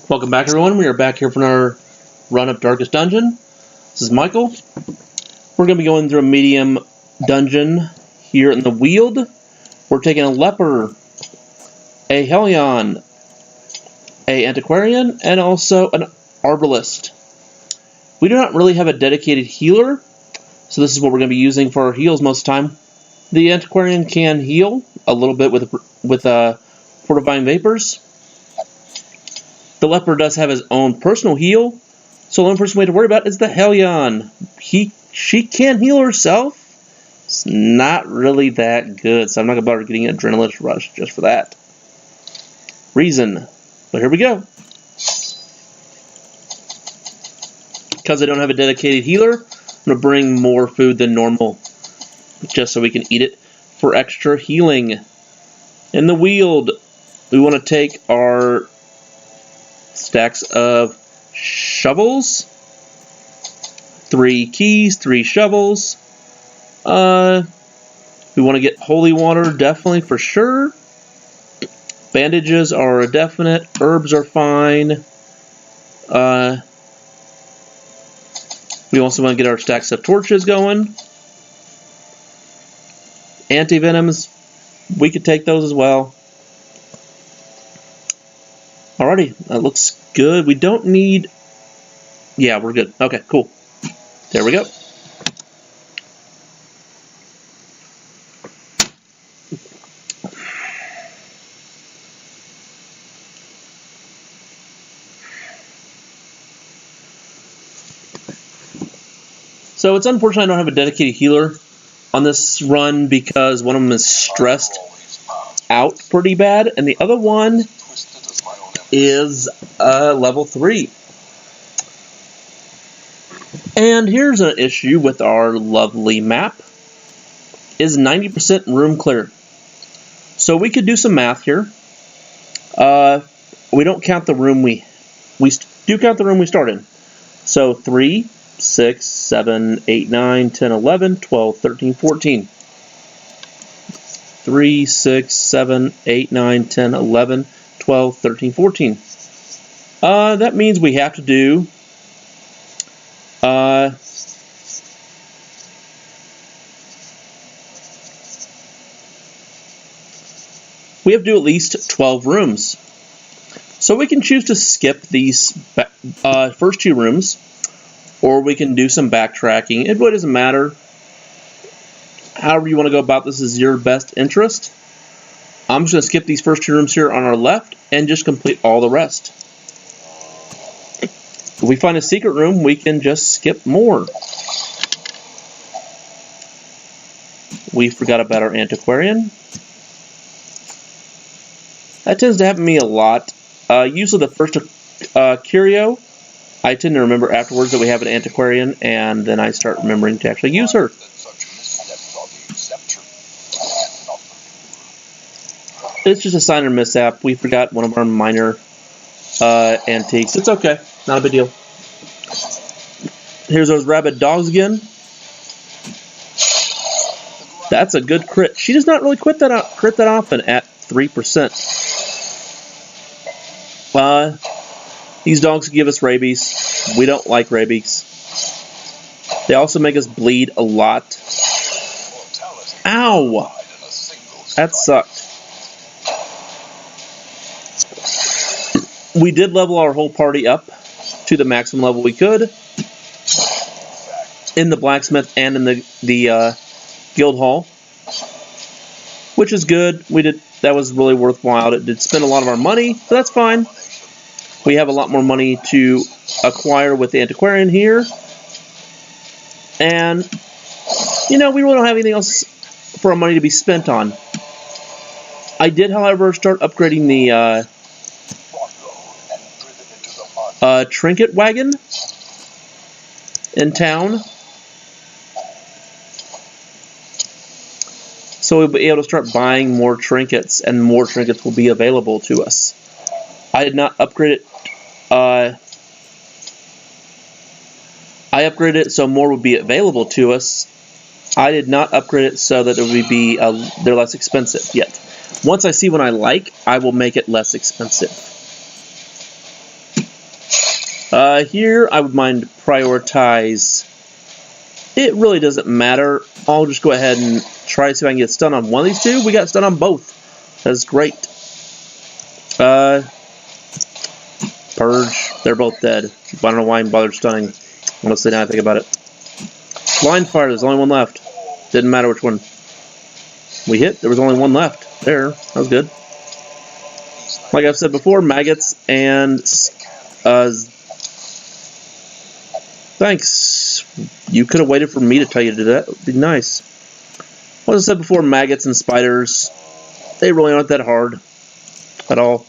Welcome back, everyone. We are back here for another run of Darkest Dungeon. This is Michael. We're going to be going through a medium dungeon here in the Weald. We're taking a Leper, a Hellion, a Antiquarian, and also an Arbalest. We do not really have a dedicated healer, so this is what we're going to be using for our heals most of the time. The Antiquarian can heal a little bit with Fortifying Vapors. The Leper does have his own personal heal, so the only person we have to worry about is the Hellion. She can heal herself. It's not really that good, so I'm not going to bother getting an Adrenaline Rush just for that reason. But here we go. Because I don't have a dedicated healer, I'm going to bring more food than normal, just so we can eat it for extra healing. In the Weald, we want to take our stacks of shovels, 3 keys, 3 shovels. We want to get holy water, definitely for sure. Bandages are a definite. Herbs are fine. We also want to get our stacks of torches going. Anti-venoms, we could take those as well. Alrighty, that looks good. We don't need... Yeah, we're good. Okay, cool. There we go. So it's unfortunate I don't have a dedicated healer on this run because one of them is stressed out pretty bad, and the other one is level 3. And here's an issue with our lovely map, is 90% room clear. So we could do some math here. We don't count the room we do count the room we start in. So 3, 6, 7, 8, 9, 10, 11, 12, 13, 14. 3, 6, 7, 8, 9, 10, 11, 12, 13, 14. That means we have to do at least 12 rooms. So we can choose to skip these first 2 rooms, or we can do some backtracking. It really doesn't matter. However you want to go about this is your best interest. I'm just going to skip these first 2 rooms here on our left and just complete all the rest. If we find a secret room, we can just skip more. We forgot about our Antiquarian. That tends to happen to me a lot. Usually the first curio, I tend to remember afterwards that we have an Antiquarian, and then I start remembering to actually use her. It's just a sign or mishap. We forgot one of our minor antiques. It's okay. Not a big deal. Here's those rabid dogs again. That's a good crit. She does not really crit that often at 3%. These dogs give us rabies. We don't like rabies. They also make us bleed a lot. Ow! That sucked. We did level our whole party up to the maximum level we could in the blacksmith and in the guild hall, which is good. That was really worthwhile. It did spend a lot of our money, but that's fine. We have a lot more money to acquire with the Antiquarian here, and we really don't have anything else for our money to be spent on. I did, however, start upgrading the trinket wagon in town, so we'll be able to start buying more trinkets, and more trinkets will be available to us. I did not upgrade it. I upgraded it so more would be available to us. I did not upgrade it so that it would be they're less expensive yet. Once I see one I like, I will make it less expensive. Here I would mind prioritize. It really doesn't matter. I'll just go ahead and try to see if I can get stun on one of these two. We got stun on both. That's great. Purge. They're both dead. I don't know why I'm bothered stunning. Honestly, now I think about it. Blind fire. There's only one left. Didn't matter which one we hit. There was only one left. There. That was good. Like I've said before, maggots and thanks. You could have waited for me to tell you to do that. That would be nice. As I said before, maggots and spiders, they really aren't that hard at all.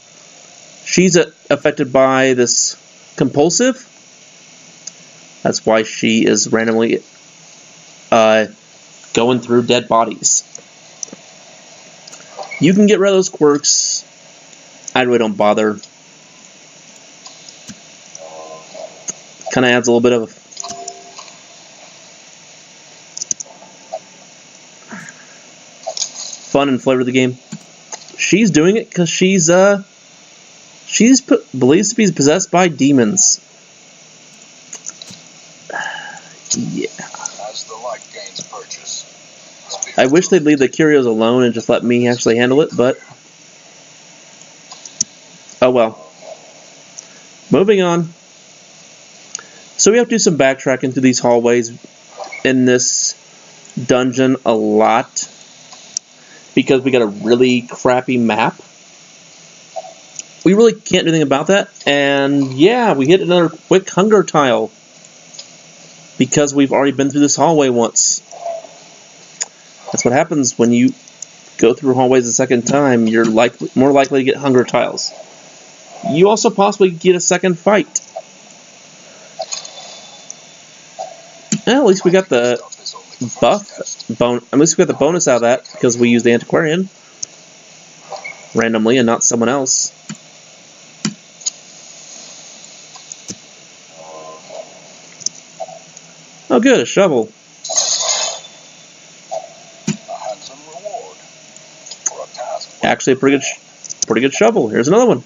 She's affected by this compulsive. That's why she is randomly going through dead bodies. You can get rid of those quirks. I really don't bother. Kind of adds a little bit of fun and flavor to the game. She's doing it because she's believes to be possessed by demons. Yeah. As the light gains purchase, I wish they'd leave the curios alone and just let me actually handle it, but oh well. Moving on. So we have to do some backtracking through these hallways in this dungeon a lot because we got a really crappy map. We really can't do anything about that, and yeah, we hit another quick hunger tile because we've already been through this hallway once. That's what happens when you go through hallways a second time. You're more likely to get hunger tiles. You also possibly get a second fight. Well, at least we got the at least we got the bonus out of that because we used the antiquarian randomly and not someone else. Oh, good, a shovel. Actually, a pretty good shovel. Here's another one.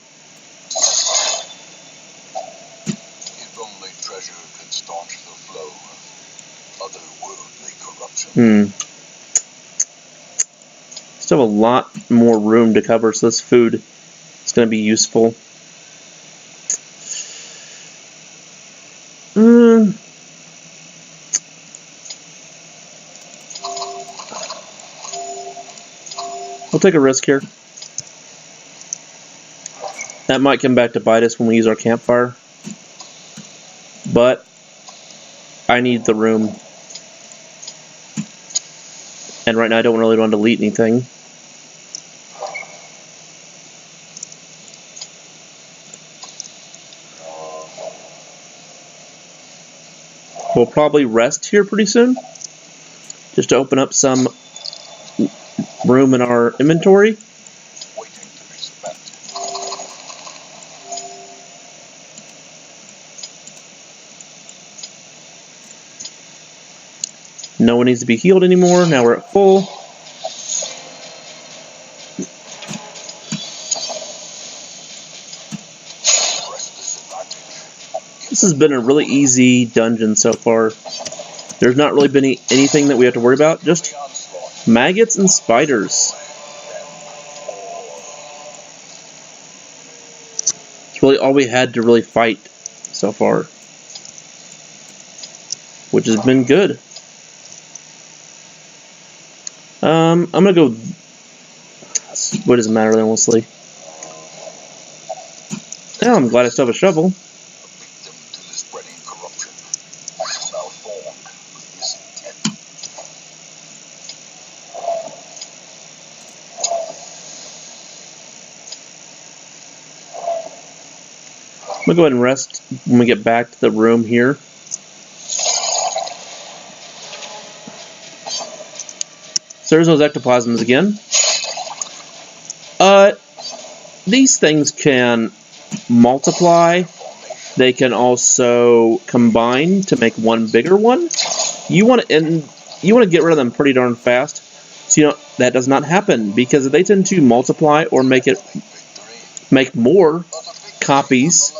If only treasure could staunch the flow of otherworldly corruption. Still have a lot more room to cover, so this food is going to be useful. We'll take a risk here. That might come back to bite us when we use our campfire. But I need the room. And right now I don't really want to delete anything. We'll probably rest here pretty soon. Just to open up some room in our inventory. No one needs to be healed anymore. Now we're at full. This has been a really easy dungeon so far. There's not really been anything that we have to worry about. Just maggots and spiders. It's really all we had to really fight so far, which has been good. I'm gonna go. What does it matter, honestly? Now I'm glad I still have a shovel. I'm gonna go ahead and rest when we get back to the room here. So there's those ectoplasms again. These things can multiply. They can also combine to make one bigger one. You want to get rid of them pretty darn fast. So that does not happen because they tend to multiply or make more copies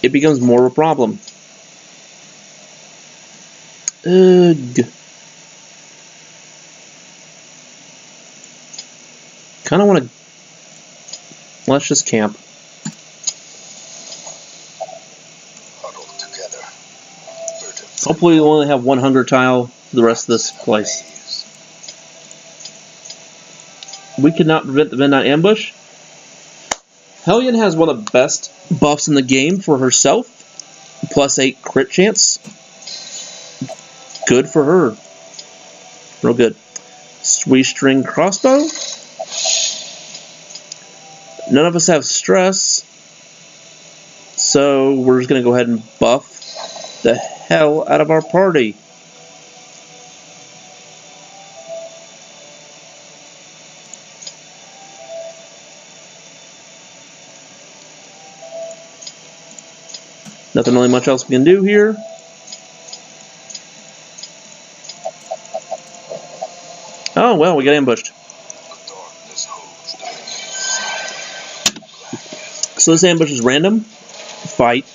it becomes more of a problem. Ugh. Kind of want to... Let's just camp. Huddled together. Hopefully we'll only have one hunger tile for the rest of this place. We cannot prevent the Midnight Ambush. Hellion has one of the best buffs in the game for herself. +8 crit chance. Good for her. Real good. Sweet string crossbow. None of us have stress. So we're just going to go ahead and buff the hell out of our party. Nothing really much else we can do here. Oh, well, we got ambushed. So this ambush is random. Fight.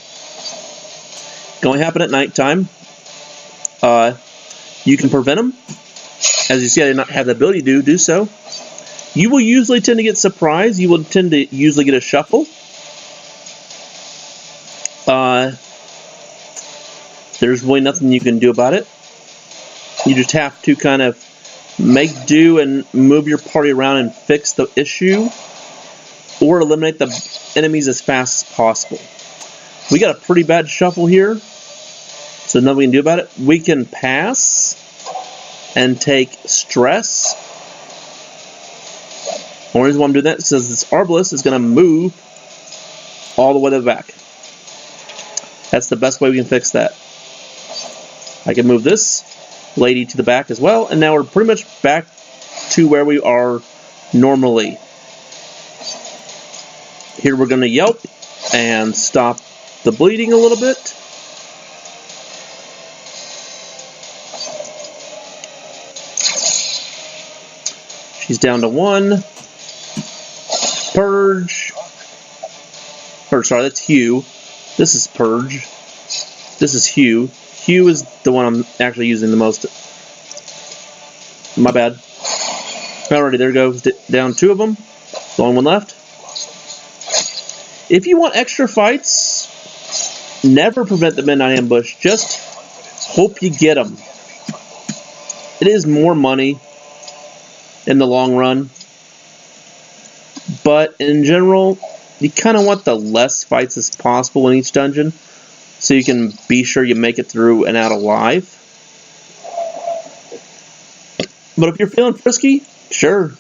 Going to happen at nighttime. You can prevent them. As you see, I did not have the ability to do so. You will usually tend to get surprised. You will tend to usually get a shuffle. There's really nothing you can do about it. You just have to kind of make do and move your party around and fix the issue, or eliminate the enemies as fast as possible. We got a pretty bad shuffle here, so nothing we can do about it. We can pass and take stress. The only reason why I'm doing that is because this Arbalest is going to move all the way to the back. That's the best way we can fix that. I can move this lady to the back as well, and now we're pretty much back to where we are normally. Here we're going to yelp and stop the bleeding a little bit. She's down to 1. Purge. Or sorry, that's Hugh. This is Purge. This is Hugh. Hugh is the one I'm actually using the most. My bad. Alrighty, there goes down 2 of them. The only one left. If you want extra fights, never prevent the Midnight Ambush. Just hope you get them. It is more money in the long run. But in general, you kind of want the less fights as possible in each dungeon, so you can be sure you make it through and out alive. But if you're feeling frisky, sure,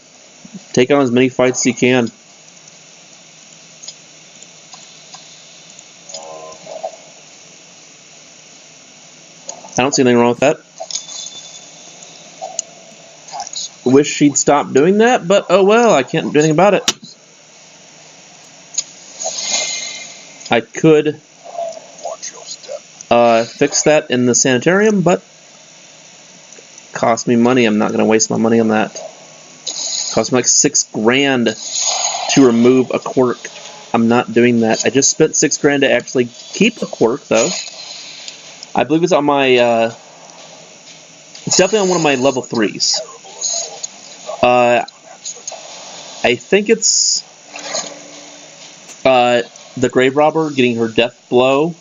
take on as many fights as you can. I don't see anything wrong with that. Wish she'd stop doing that, but oh well, I can't do anything about it. I could fix that in the sanitarium, but cost me money. I'm not going to waste my money on that. Cost me like $6 grand to remove a quirk. I'm not doing that. I just spent $6 grand to actually keep a quirk, though. I believe it's on my. It's definitely on one of my level 3s. I think it's the Grave Robber getting her Death Blow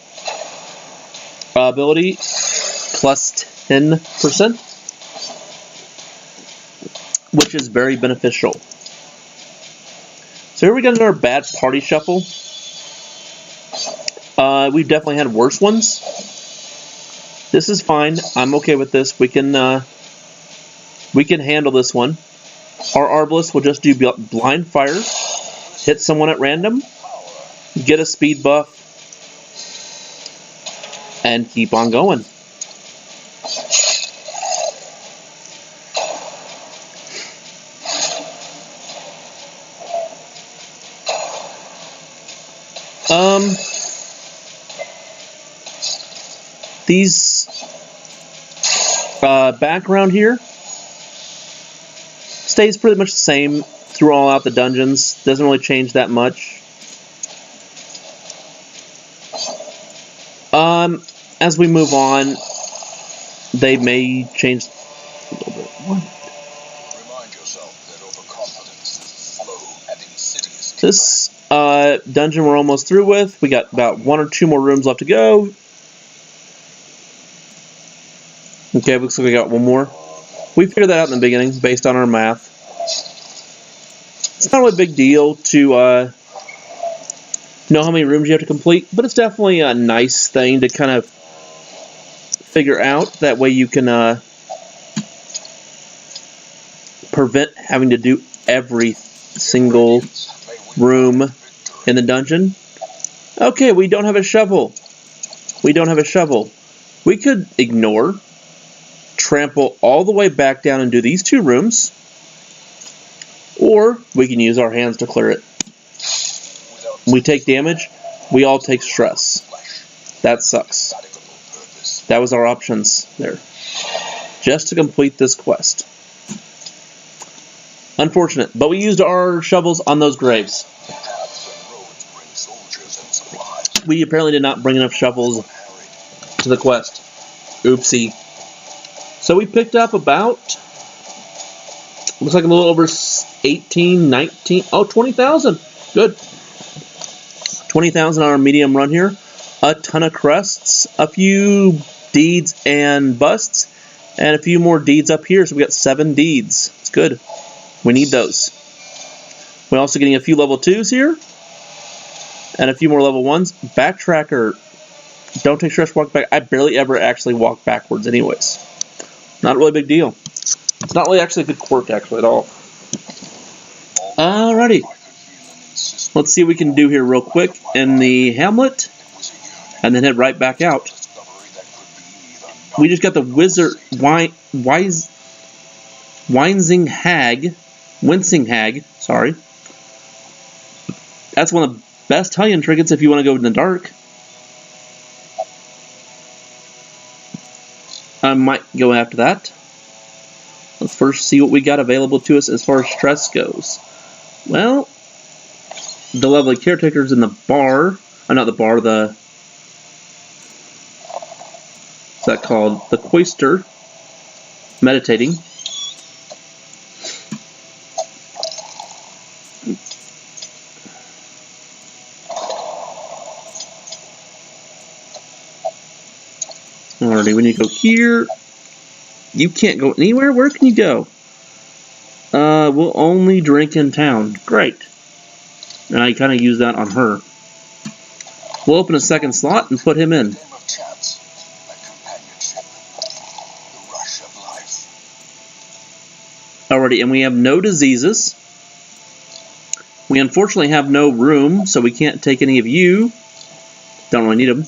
ability plus 10%, which is very beneficial. So here we got another bad party shuffle. We've definitely had worse ones. This is fine. I'm okay with this. We can handle this one. Our Arbalest will just do blind fire, hit someone at random, get a speed buff, and keep on going. These background here stays pretty much the same through all out the dungeons. Doesn't really change that much. As we move on, they may change a little bit. Remind yourself that overconfidence is slow and insidious. This dungeon we're almost through with. We got about 1 or 2 more rooms left to go. Okay, looks like we got 1 more. We figured that out in the beginning based on our math. It's not really a big deal to know how many rooms you have to complete, but it's definitely a nice thing to kind of figure out. That way you can prevent having to do every single room in the dungeon. Okay, we don't have a shovel. We don't have a shovel. We could ignore, trample all the way back down and do these 2 rooms, or we can use our hands to clear it. We take damage, we all take stress. That sucks. That was our options there. Just to complete this quest. Unfortunate, but we used our shovels on those graves. We apparently did not bring enough shovels to the quest. Oopsie. So we picked up about, looks like a little over 18, 19, oh, 20,000. Good. 20,000 on our medium run here. A ton of crests, a few deeds and busts, and a few more deeds up here. So we got 7 deeds. It's good. We need those. We're also getting a few level 2s here, and a few more level 1s. Backtracker. Don't take stress, walk back. I barely ever actually walk backwards anyways. Not really a big deal. It's not really actually a good quirk actually at all. Alrighty. Let's see what we can do here real quick in the hamlet, and then head right back out. We just got the wizard Wincing Hag, sorry. That's one of the best Hellion trinkets if you want to go in the dark. I might go after that. Let's first see what we got available to us as far as stress goes. Well, the lovely caretakers in the bar, not the bar, what's that called? The cloister, meditating. Alrighty, when you go here, you can't go anywhere. Where can you go? We'll only drink in town. Great. And I kind of use that on her. We'll open a second slot and put him in. Alrighty, and we have no diseases. We unfortunately have no room, so we can't take any of you. Don't really need them.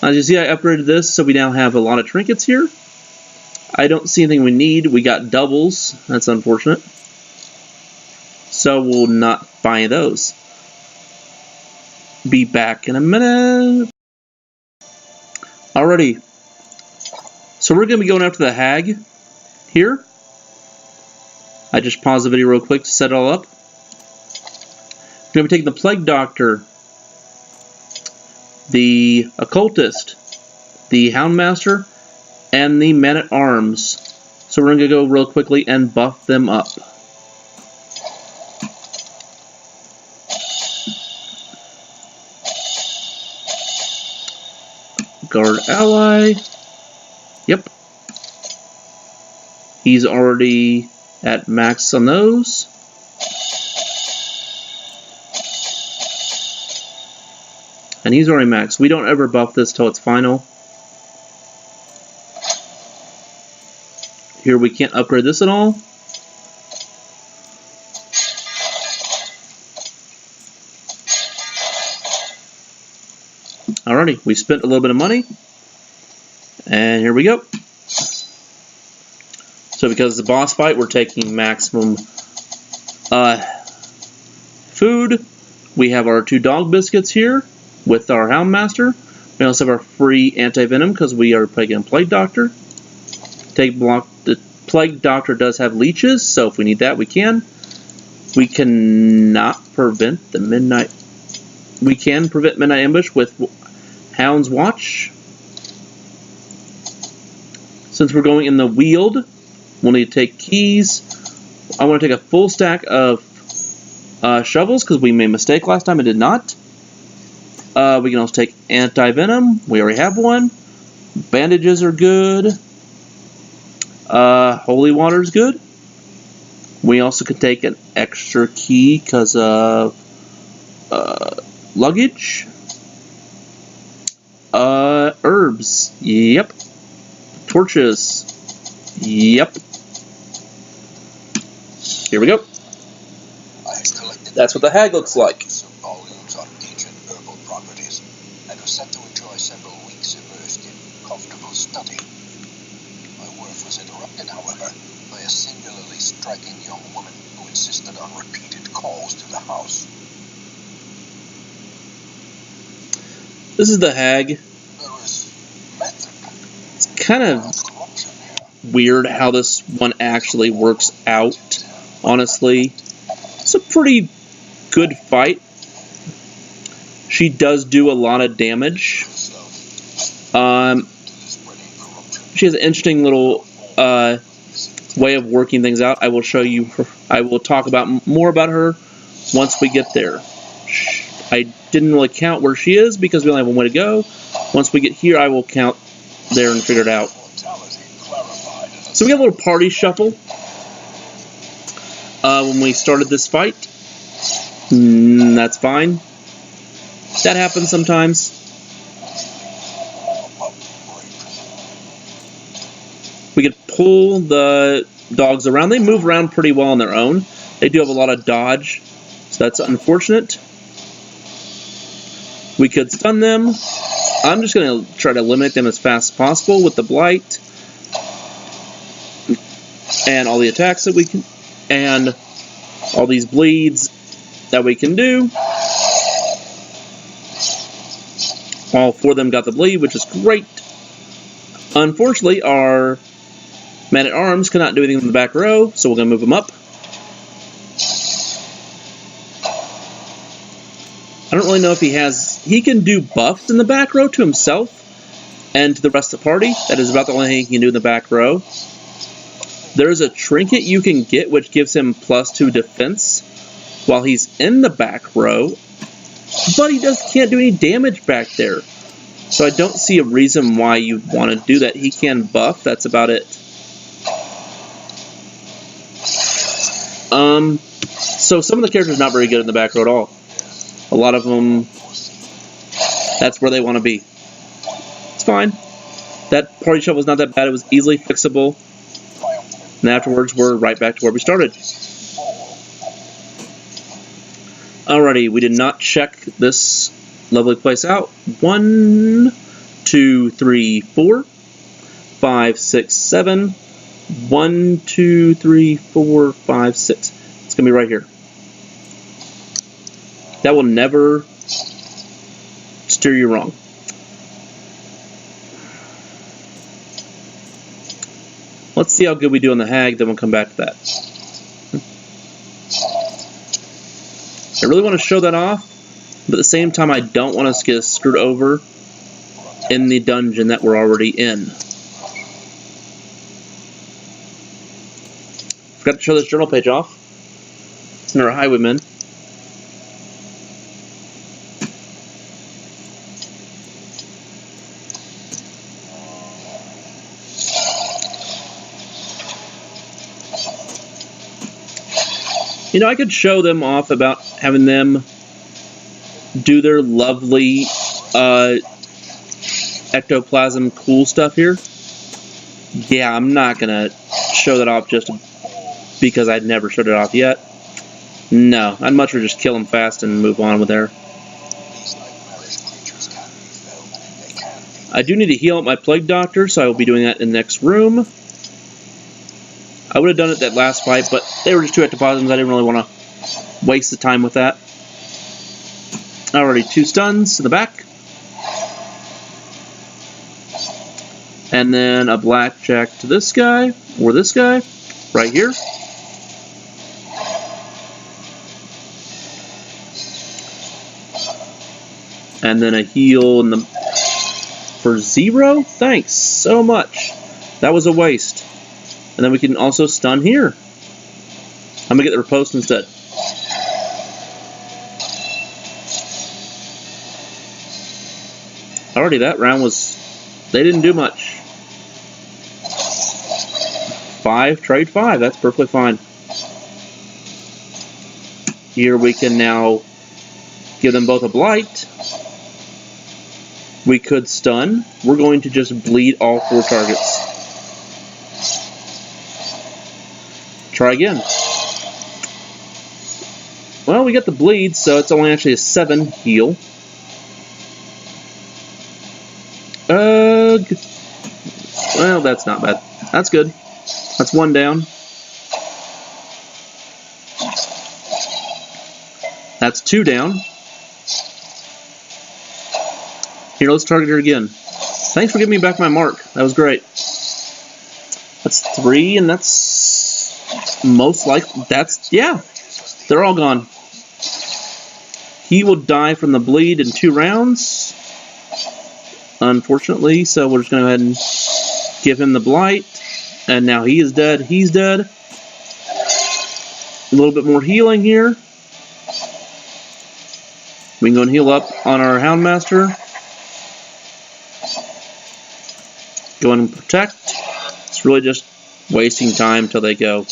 As you see, I upgraded this, so we now have a lot of trinkets here. I don't see anything we need. We got doubles. That's unfortunate. So we'll not buy those. Be back in a minute. Alrighty. So we're going to be going after the hag here. I just paused the video real quick to set it all up. We're going to be taking the Plague Doctor, the Occultist, the Houndmaster, and the Man-at-Arms. So we're going to go real quickly and buff them up. Guard ally. Yep. He's already at max on those. And he's already maxed. We don't ever buff this till it's final. Here we can't upgrade this at all. Alrighty, we spent a little bit of money. And here we go. So because it's a boss fight, we're taking maximum food. We have our 2 dog biscuits here with our Houndmaster. We also have our free anti-venom because we are taking a Plague Doctor. The Plague Doctor does have leeches, so if we need that, we can. We cannot prevent the midnight. We can prevent Midnight Ambush with Hound's Watch. Since we're going in the Weald, we'll need to take keys. I want to take a full stack of shovels because we made a mistake last time and did not. We can also take anti-venom. We already have one. Bandages are good. Holy water is good. We also could take an extra key because of luggage. Herbs. Yep. Torches. Yep. Here we go. That's what the hag looks like. Some volumes on ancient herbal properties, and was set to enjoy several weeks immersed in comfortable study. My work was interrupted, however, by a singularly striking young woman who insisted on repeated calls to the house. This is the hag. There is method. It's kind of Corruption here. weird how this one actually works out, honestly. It's a pretty good fight. She does do a lot of damage. She has an interesting little way of working things out. I will show you her. I will talk about more about her once we get there. I didn't really count where she is because we only have one way to go. Once we get here, I will count there and figure it out. So we got a little party shuffle when we started this fight. That's fine. That happens sometimes. We could pull the dogs around. They move around pretty well on their own. They do have a lot of dodge, so that's unfortunate. We could stun them. I'm just going to try to eliminate them as fast as possible with the Blight and all the attacks that we can, and all these bleeds that we can do. All four of them got the bleed, which is great. Unfortunately, our man-at-arms cannot do anything in the back row, so we're going to move them up. I don't really know if he has... He can do buffs in the back row to himself and to the rest of the party. That is about the only thing he can do in the back row. There's a trinket you can get which gives him +2 defense while he's in the back row, but he can't do any damage back there. So I don't see a reason why you'd want to do that. He can buff, that's about it. So some of the characters are not very good in the back row at all. A lot of them, that's where they want to be. It's fine. That party shuffle was not that bad. It was easily fixable. And afterwards, we're right back to where we started. Alrighty, we did not check this lovely place out. 1, 2, 3, 4, 5, 6, 7. 1, 2, 3, 4, 5, 6. It's going to be right here. That will never steer you wrong. Let's see how good we do on the hag, then we'll come back to that. I really want to show that off, but at the same time I don't want us to get screwed over in the dungeon that we're already in. Forgot to show this journal page off. It's under Highwaymen. You know, I could show them off about having them do their lovely ectoplasm cool stuff here. Yeah, I'm not going to show that off just because I'd never showed it off yet. No, I'd much rather just kill them fast and move on with there. I do need to heal up my Plague Doctor, so I will be doing that in the next room. I would have done it that last fight, but they were just 2 ectoplasms. I didn't really want to waste the time with that. Already 2 stuns in the back. And then a blackjack to this guy, or this guy, right here. And then a heal in the for 0. Thanks so much. That was a waste. And then we can also stun here. I'm going to get the riposte instead. Already that round was... They didn't do much. 5, trade 5. That's perfectly fine. Here we can now give them both a blight. We could stun. We're going to just bleed all 4 targets. Try again. Well, we got the bleed, so it's only actually a 7 heal. Well, that's not bad. That's good. That's 1 down. That's 2 down. Here, let's target her again. Thanks for giving me back my mark. That was great. That's 3, and that's most likely... That's... Yeah. They're all gone. He will die from the bleed in 2 rounds. Unfortunately, so we're just going to go ahead and give him the blight. And now he is dead. He's dead. A little bit more healing here. We can go and heal up on our Houndmaster. Go in and protect. It's really just wasting time till they go.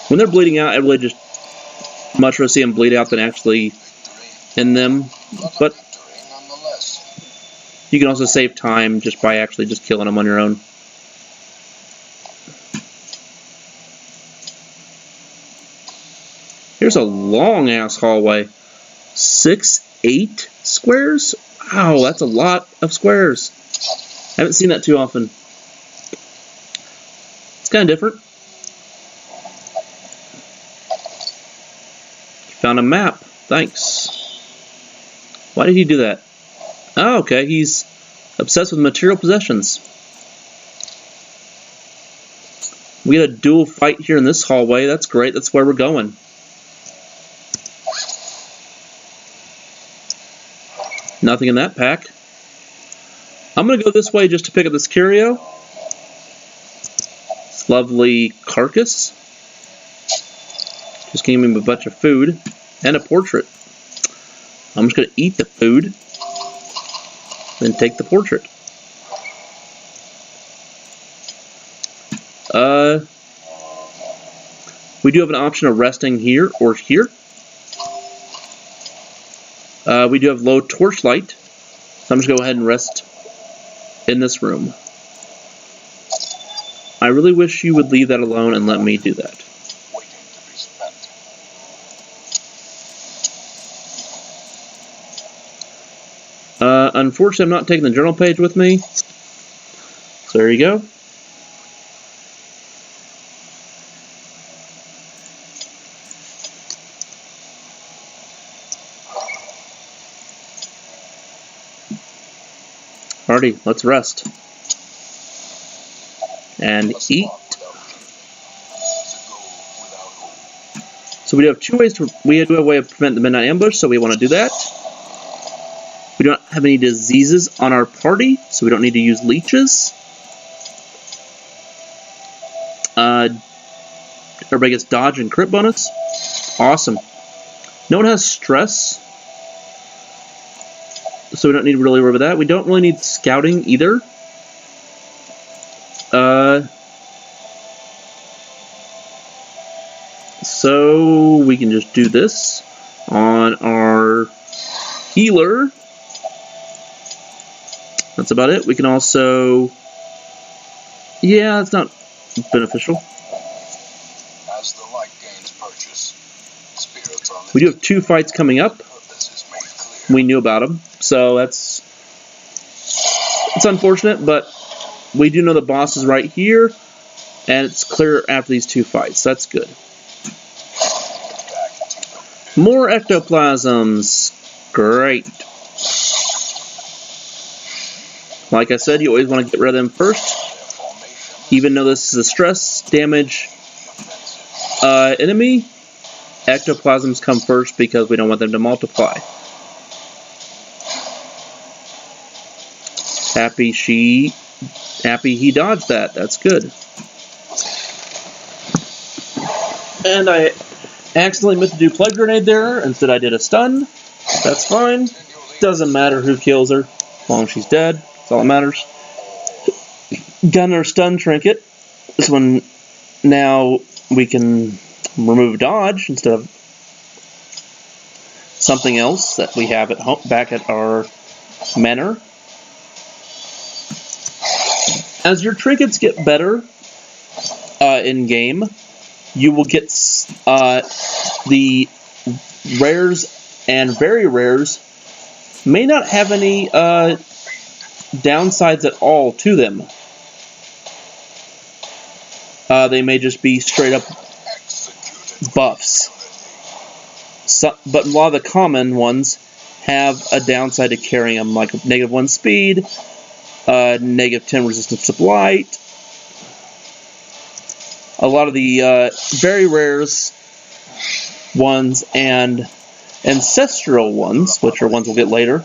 When they're bleeding out, I really just much rather see them bleed out than actually end them. But you can also save time just by actually just killing them on your own. Here's a long ass hallway. 6, 8 squares? Wow, that's a lot of squares. I haven't seen that too often. It's kind of different. Found a map. Thanks. Why did he do that? Oh, okay. He's obsessed with material possessions. We get a dual fight here in this hallway. That's great. That's where we're going. Nothing in that pack. I'm going to go this way just to pick up this curio. This lovely carcass. Just gave him a bunch of food and a portrait. I'm just going to eat the food, then take the portrait. We do have an option of resting here or here. We do have low torchlight, so I'm just going to go ahead and rest in this room. I really wish you would leave that alone and let me do that. Unfortunately, I'm not taking the journal page with me. So there you go. Alrighty, let's rest. And eat. So we do have 2 ways to... We do have a way of prevent the midnight ambush, so we want to do that. We don't have any diseases on our party, so we don't need to use leeches. Everybody gets dodge and crit bonus. Awesome. No one has stress, so we don't need to really worry about that. We don't really need scouting either. So we can just do this on our healer. That's about it. We can also... Yeah, it's not beneficial. As the light gains purchase, spirits on we do have 2 fights coming up. We knew about them, so that's... It's unfortunate, but we do know the boss is right here, and it's clear after these 2 fights. That's good. More ectoplasms. Great. Like I said, you always want to get rid of them first. Even though this is a stress damage enemy, ectoplasms come first because we don't want them to multiply. Happy he dodged that. That's good. And I accidentally meant to do Plague Grenade there. Instead I did a stun. That's fine. Doesn't matter who kills her. As long as she's dead. That's all that matters. Got another stun trinket. This one, now we can remove dodge instead of something else that we have at home, back at our manor. As your trinkets get better in game, you will get the rares and very rares may not have any downsides at all to them. They may just be straight up buffs. But a lot of the common ones have a downside to carrying them, like -1 speed, -10 resistance to blight. A lot of the very rares ones and ancestral ones, which are ones we'll get later,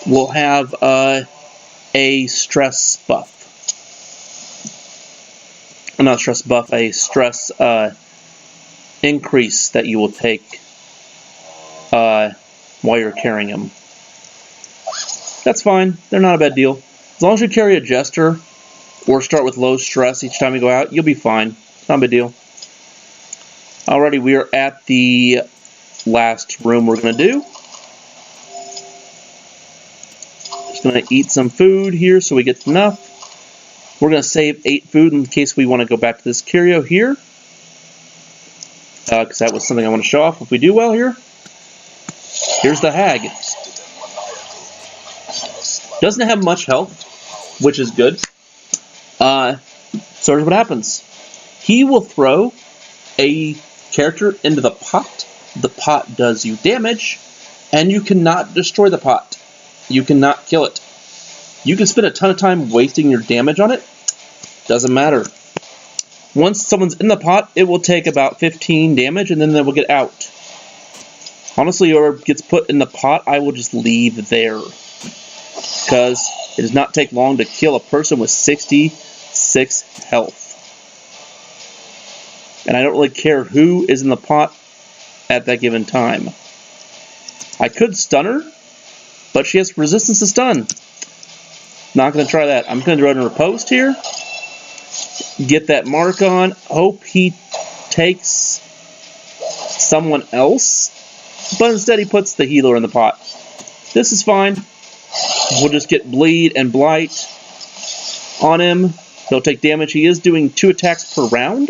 will have a stress buff. Not stress buff, a stress increase that you will take while you're carrying them. That's fine. They're not a bad deal. As long as you carry a Jester or start with low stress each time you go out, you'll be fine. Not a big deal. Alrighty, we are at the last room we're going to do. Just going to eat some food here so we get enough. We're going to save 8 food in case we want to go back to this curio here. Because that was something I want to show off if we do well here. Here's the hag. Doesn't have much health, which is good. So here's what happens. He will throw a character into the pot. The pot does you damage, and you cannot destroy the pot. You cannot kill it. You can spend a ton of time wasting your damage on it. Doesn't matter. Once someone's in the pot, it will take about 15 damage, and then they will get out. Honestly, whoever gets put in the pot, I will just leave there. Because it does not take long to kill a person with 66 health. And I don't really care who is in the pot at that given time. I could stun her, but she has resistance to stun. Not going to try that. I'm going to run a riposte here. Get that mark on. Hope he takes someone else. But instead he puts the healer in the pot. This is fine. We'll just get bleed and blight on him. He'll take damage. He is doing 2 attacks per round.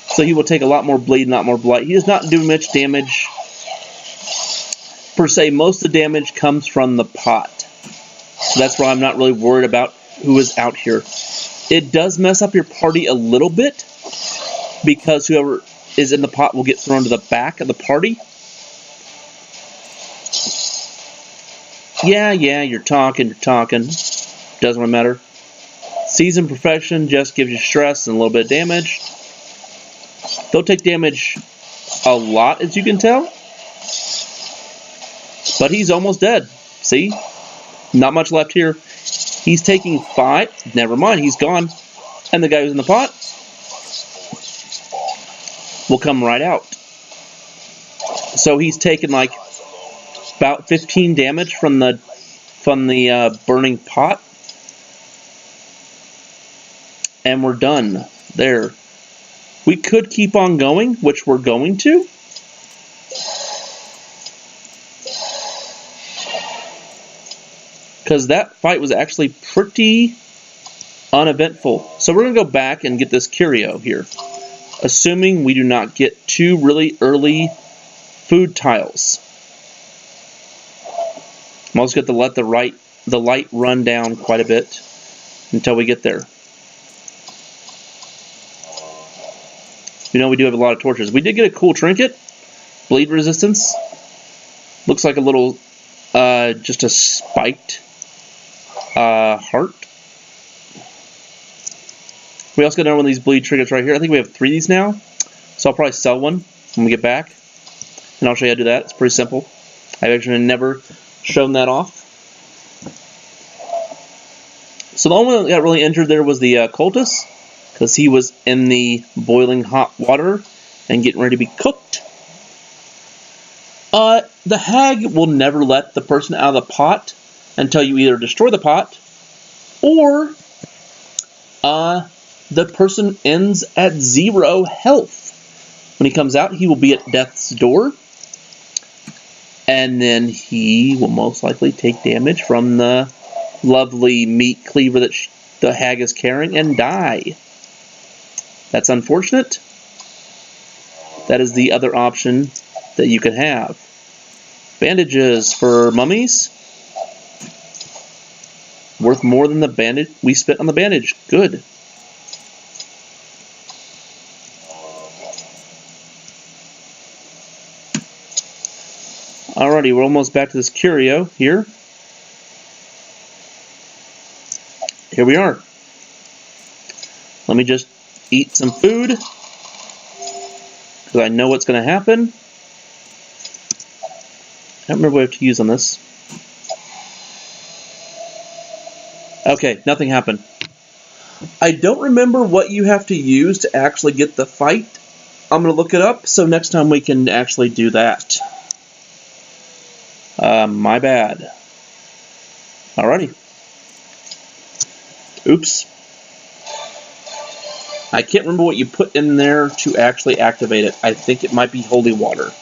So he will take a lot more bleed, not more blight. He does not do much damage per se. Most of the damage comes from the pot. So that's why I'm not really worried about who is out here. It does mess up your party a little bit, because whoever is in the pot will get thrown to the back of the party. Yeah, you're talking. Doesn't really matter. Seasoned Profession just gives you stress and a little bit of damage. They'll take damage a lot, as you can tell. But he's almost dead. See? Not much left here. He's taking 5. Never mind, he's gone. And the guy who's in the pot will come right out. So he's taken like about 15 damage from the burning pot. And we're done there. We could keep on going, which we're going to. Because that fight was actually pretty uneventful. So we're going to go back and get this curio here. Assuming we do not get 2 really early food tiles. I'm also going to let the light run down quite a bit until we get there. You know, we do have a lot of torches. We did get a cool trinket. Bleed resistance. Looks like a little, just a spiked heart. We also got another one of these bleed trinkets right here. I think we have 3 of these now. So I'll probably sell one when we get back. And I'll show you how to do that. It's pretty simple. I've actually never shown that off. So the only one that got really injured there was the cultist, because he was in the boiling hot water and getting ready to be cooked. The hag will never let the person out of the pot until you either destroy the pot or the person ends at 0 health. When he comes out, he will be at death's door, and then he will most likely take damage from the lovely meat cleaver that the hag is carrying and die. That's unfortunate. That is the other option that you can have. Bandages for mummies. Worth more than the bandage we spent on the bandage. Good. Alrighty, we're almost back to this curio here. Here we are. Let me just eat some food, because I know what's going to happen. I don't remember what I have to use on this. Okay, nothing happened. I don't remember what you have to use to actually get the fight. I'm going to look it up, so next time we can actually do that. My bad. Alrighty. Oops. I can't remember what you put in there to actually activate it. I think it might be holy water.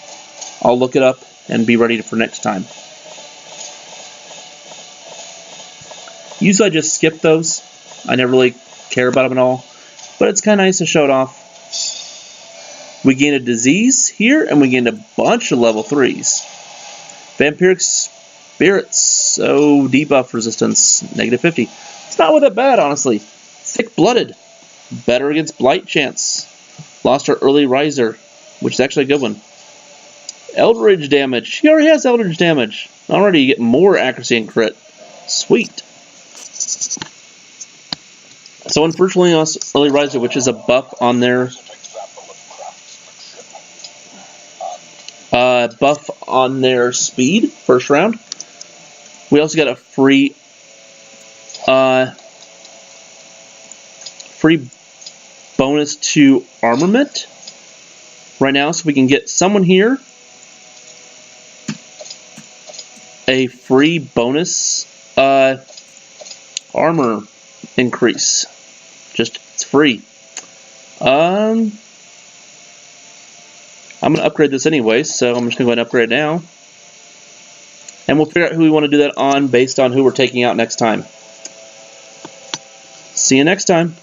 I'll look it up and be ready for next time. Usually I just skip those. I never really care about them at all. But it's kind of nice to show it off. We gained a disease here, and we gained a bunch of level 3s. Vampiric spirits, so debuff resistance, -50. It's not all that bad, honestly. Thick-blooded, better against blight chance. Lost our early riser, which is actually a good one. Eldritch damage. He already has Eldritch damage. Already, you get more accuracy and crit. Sweet. So unfortunately, on early riser, which is a buff on their speed, first round. We also got a free bonus to armament right now, so we can get someone here a free bonus armor increase. Just, it's free. I'm going to upgrade this anyway, so I'm just going to go ahead and upgrade it now. And we'll figure out who we want to do that on based on who we're taking out next time. See you next time.